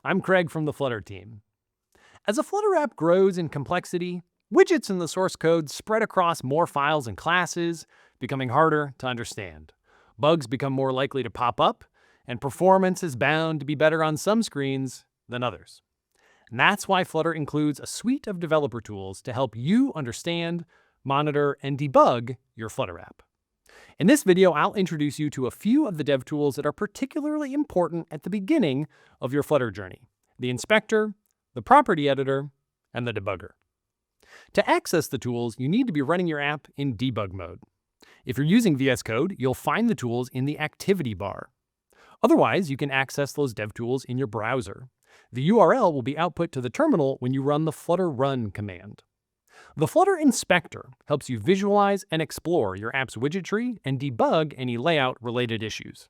I'm Craig from the Flutter team. As a Flutter app grows in complexity, widgets in the source code spread across more files and classes, becoming harder to understand. Bugs become more likely to pop up, and performance is bound to be better on some screens than others. And that's why Flutter includes a suite of developer tools to help you understand, monitor, and debug your Flutter app. In this video, I'll introduce you to a few of the dev tools that are particularly important at the beginning of your Flutter journey: the inspector, the property editor, and the debugger. To access the tools, you need to be running your app in debug mode. If you're using VS Code, you'll find the tools in the activity bar. Otherwise, you can access those dev tools in your browser. The URL will be output to the terminal when you run the Flutter run command. The Flutter Inspector helps you visualize and explore your app's widget tree and debug any layout-related issues.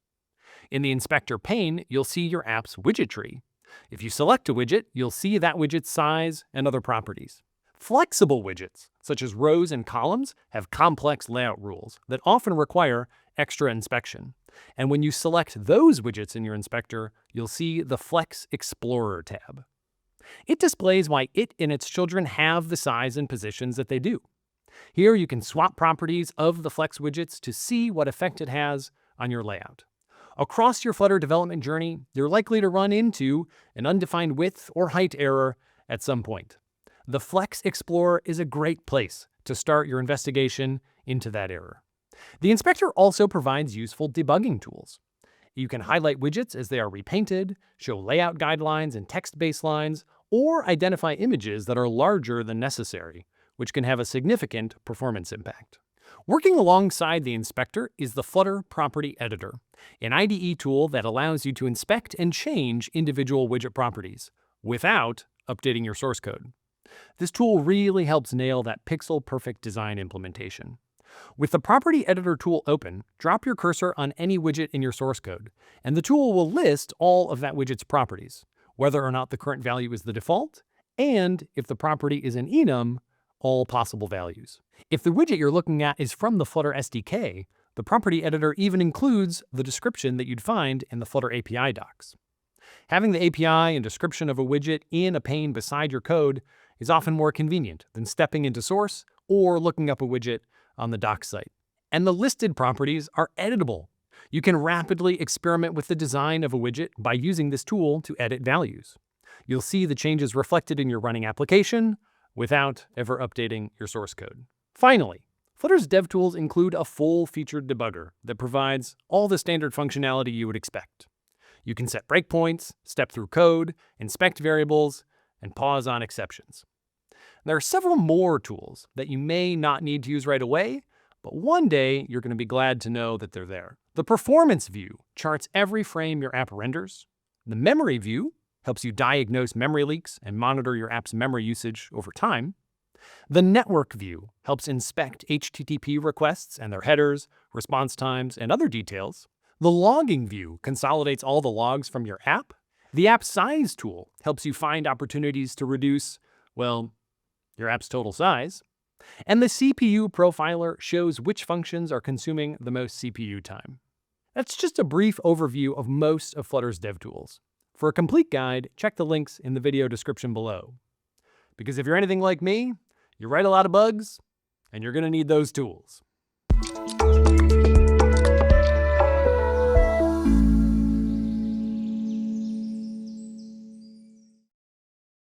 In the Inspector pane, you'll see your app's widget tree. If you select a widget, you'll see that widget's size and other properties. Flexible widgets, such as rows and columns, have complex layout rules that often require extra inspection. And when you select those widgets in your inspector, you'll see the Flex Explorer tab. It displays why it and its children have the size and positions that they do. Here you can swap properties of the Flex widgets to see what effect it has on your layout. Across your Flutter development journey, you're likely to run into an undefined width or height error at some point. The Flex Explorer is a great place to start your investigation into that error. The inspector also provides useful debugging tools. You can highlight widgets as they are repainted, show layout guidelines and text baselines, or identify images that are larger than necessary, which can have a significant performance impact. Working alongside the inspector is the Flutter Property Editor, an IDE tool that allows you to inspect and change individual widget properties without updating your source code. This tool really helps nail that pixel-perfect design implementation. With the Property Editor tool open, drop your cursor on any widget in your source code, and the tool will list all of that widget's properties, whether or not the current value is the default, and if the property is an enum, all possible values. If the widget you're looking at is from the Flutter SDK, the Property Editor even includes the description that you'd find in the Flutter API docs. Having the API and description of a widget in a pane beside your code is often more convenient than stepping into source or looking up a widget on the docs site. And the listed properties are editable. You can rapidly experiment with the design of a widget by using this tool to edit values. You'll see the changes reflected in your running application without ever updating your source code. Finally, Flutter's DevTools include a full-featured debugger that provides all the standard functionality you would expect. You can set breakpoints, step through code, inspect variables, and pause on exceptions. There are several more tools that you may not need to use right away, but one day you're going to be glad to know that they're there. The Performance view charts every frame your app renders. The Memory view helps you diagnose memory leaks and monitor your app's memory usage over time. The Network view helps inspect HTTP requests and their headers, response times, and other details. The Logging view consolidates all the logs from your app. The App Size tool helps you find opportunities to reduce, well, your app's total size. And the CPU profiler shows which functions are consuming the most CPU time. That's just a brief overview of most of Flutter's dev tools. For a complete guide, check the links in the video description below. Because if you're anything like me, you write a lot of bugs, and you're going to need those tools.